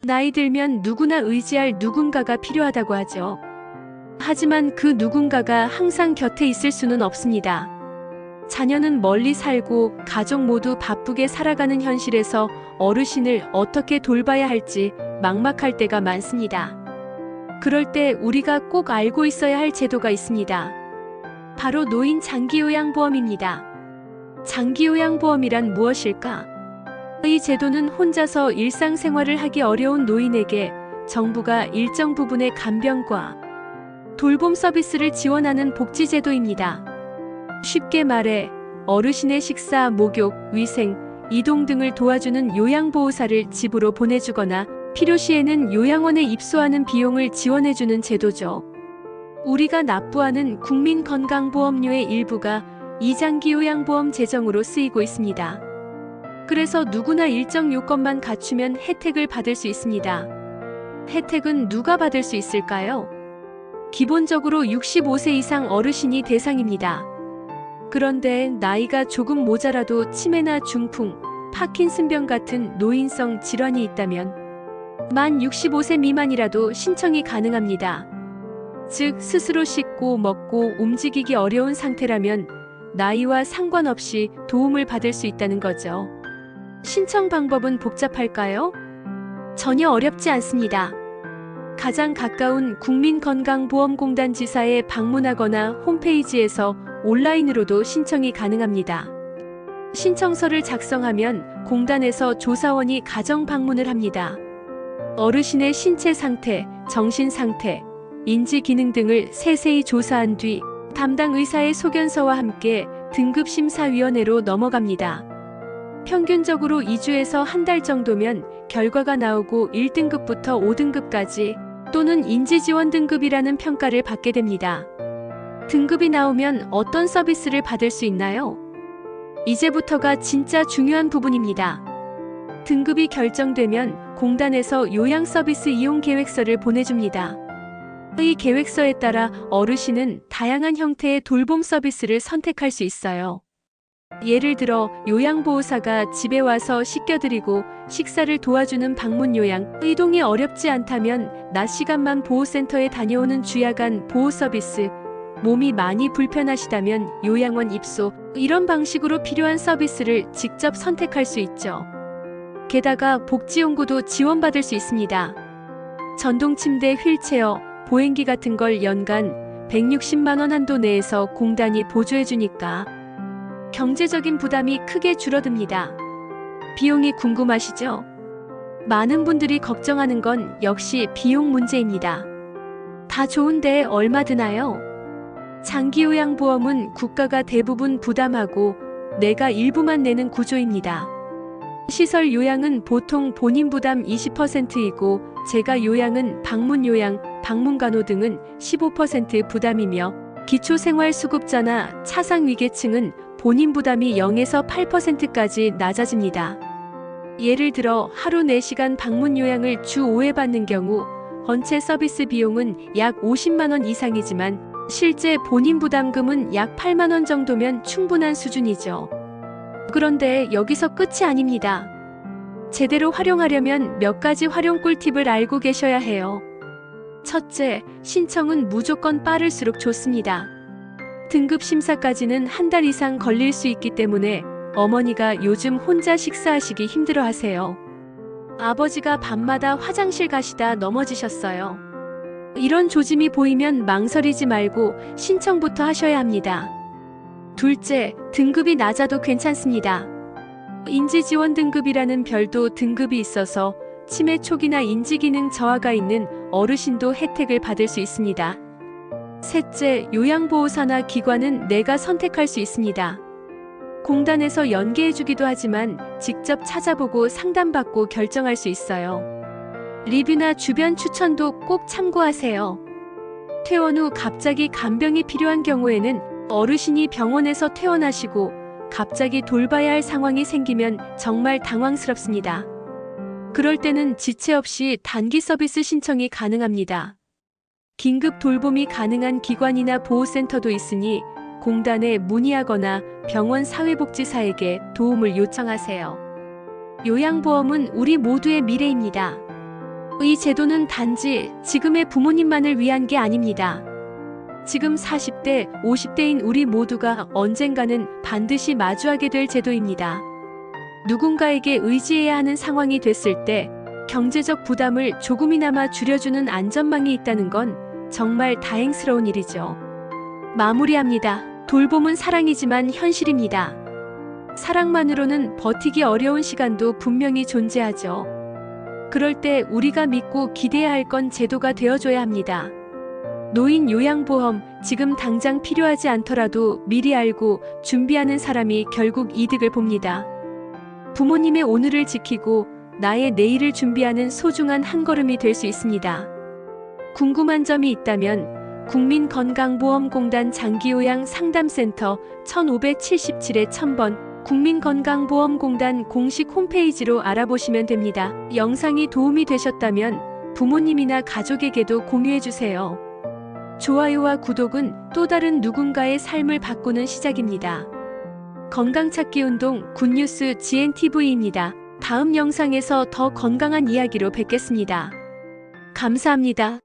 나이 들면 누구나 의지할 누군가가 필요하다고 하죠. 하지만 그 누군가가 항상 곁에 있을 수는 없습니다. 자녀는 멀리 살고 가족 모두 바쁘게 살아가는 현실에서 어르신을 어떻게 돌봐야 할지 막막할 때가 많습니다. 그럴 때 우리가 꼭 알고 있어야 할 제도가 있습니다. 바로 노인 장기요양보험입니다. 장기요양보험이란 무엇일까? 이 제도는 혼자서 일상생활을 하기 어려운 노인에게 정부가 일정 부분의 간병과 돌봄 서비스를 지원하는 복지제도입니다. 쉽게 말해 어르신의 식사, 목욕, 위생, 이동 등을 도와주는 요양보호사를 집으로 보내주거나 필요시에는 요양원에 입소하는 비용을 지원해주는 제도죠. 우리가 납부하는 국민건강보험료의 일부가 이 장기요양보험 재정으로 쓰이고 있습니다. 그래서 누구나 일정 요건만 갖추면 혜택을 받을 수 있습니다. 혜택은 누가 받을 수 있을까요? 기본적으로 65세 이상 어르신이 대상입니다. 그런데 나이가 조금 모자라도 치매나 중풍, 파킨슨병 같은 노인성 질환이 있다면 만 65세 미만이라도 신청이 가능합니다. 즉, 스스로 씻고 먹고 움직이기 어려운 상태라면 나이와 상관없이 도움을 받을 수 있다는 거죠. 신청 방법은 복잡할까요? 전혀 어렵지 않습니다. 가장 가까운 국민건강보험공단 지사에 방문하거나 홈페이지에서 온라인으로도 신청이 가능합니다. 신청서를 작성하면 공단에서 조사원이 가정 방문을 합니다. 어르신의 신체 상태, 정신 상태, 인지 기능 등을 세세히 조사한 뒤 담당 의사의 소견서와 함께 등급심사위원회로 넘어갑니다. 평균적으로 2주에서 한 달 정도면 결과가 나오고 1등급부터 5등급까지 또는 인지지원 등급이라는 평가를 받게 됩니다. 등급이 나오면 어떤 서비스를 받을 수 있나요? 이제부터가 진짜 중요한 부분입니다. 등급이 결정되면 공단에서 요양 서비스 이용 계획서를 보내줍니다. 이 계획서에 따라 어르신은 다양한 형태의 돌봄 서비스를 선택할 수 있어요. 예를 들어 요양보호사가 집에 와서 씻겨드리고 식사를 도와주는 방문요양, 이동이 어렵지 않다면 낮 시간만 보호센터에 다녀오는 주야간 보호 서비스, 몸이 많이 불편하시다면 요양원 입소, 이런 방식으로 필요한 서비스를 직접 선택할 수 있죠. 게다가 복지용구도 지원받을 수 있습니다. 전동침대, 휠체어, 보행기 같은 걸 연간 160만 원 한도 내에서 공단이 보조해주니까 경제적인 부담이 크게 줄어듭니다. 비용이 궁금하시죠? 많은 분들이 걱정하는 건 역시 비용 문제입니다. 다 좋은데 얼마 드나요? 장기요양보험은 국가가 대부분 부담하고 내가 일부만 내는 구조입니다. 시설 요양은 보통 본인 부담 20%이고 재가 요양은 방문요양, 방문간호 등은 15% 부담이며 기초생활수급자나 차상위계층은 본인 부담이 0에서 8%까지 낮아집니다. 예를 들어 하루 4시간 방문요양을 주 5회 받는 경우 전체 서비스 비용은 약 50만 원 이상이지만 실제 본인 부담금은 약 8만 원 정도면 충분한 수준이죠. 그런데 여기서 끝이 아닙니다. 제대로 활용하려면 몇 가지 활용 꿀팁을 알고 계셔야 해요. 첫째, 신청은 무조건 빠를수록 좋습니다. 등급 심사까지는 한 달 이상 걸릴 수 있기 때문에 어머니가 요즘 혼자 식사하시기 힘들어 하세요. 아버지가 밤마다 화장실 가시다 넘어지셨어요. 이런 조짐이 보이면 망설이지 말고 신청부터 하셔야 합니다. 둘째, 등급이 낮아도 괜찮습니다. 인지지원 등급이라는 별도 등급이 있어서 치매 초기나 인지기능 저하가 있는 어르신도 혜택을 받을 수 있습니다. 셋째, 요양보호사나 기관은 내가 선택할 수 있습니다. 공단에서 연계해주기도 하지만 직접 찾아보고 상담받고 결정할 수 있어요. 리뷰나 주변 추천도 꼭 참고하세요. 퇴원 후 갑자기 간병이 필요한 경우에는 어르신이 병원에서 퇴원하시고 갑자기 돌봐야 할 상황이 생기면 정말 당황스럽습니다. 그럴 때는 지체 없이 단기 서비스 신청이 가능합니다. 긴급 돌봄이 가능한 기관이나 보호센터도 있으니 공단에 문의하거나 병원 사회복지사에게 도움을 요청하세요. 요양보험은 우리 모두의 미래입니다. 이 제도는 단지 지금의 부모님만을 위한 게 아닙니다. 지금 40대, 50대인 우리 모두가 언젠가는 반드시 마주하게 될 제도입니다. 누군가에게 의지해야 하는 상황이 됐을 때 경제적 부담을 조금이나마 줄여주는 안전망이 있다는 건 정말 다행스러운 일이죠. 마무리합니다. 돌봄은 사랑이지만 현실입니다. 사랑만으로는 버티기 어려운 시간도 분명히 존재하죠. 그럴 때 우리가 믿고 기대해야 할 건 제도가 되어줘야 합니다. 노인 요양보험, 지금 당장 필요하지 않더라도 미리 알고 준비하는 사람이 결국 이득을 봅니다. 부모님의 오늘을 지키고 나의 내일을 준비하는 소중한 한 걸음이 될 수 있습니다. 궁금한 점이 있다면 국민건강보험공단 장기요양 상담센터 1577-1000번 국민건강보험공단 공식 홈페이지로 알아보시면 됩니다. 영상이 도움이 되셨다면 부모님이나 가족에게도 공유해주세요. 좋아요와 구독은 또 다른 누군가의 삶을 바꾸는 시작입니다. 건강찾기 운동 굿뉴스 GNTV입니다. 다음 영상에서 더 건강한 이야기로 뵙겠습니다. 감사합니다.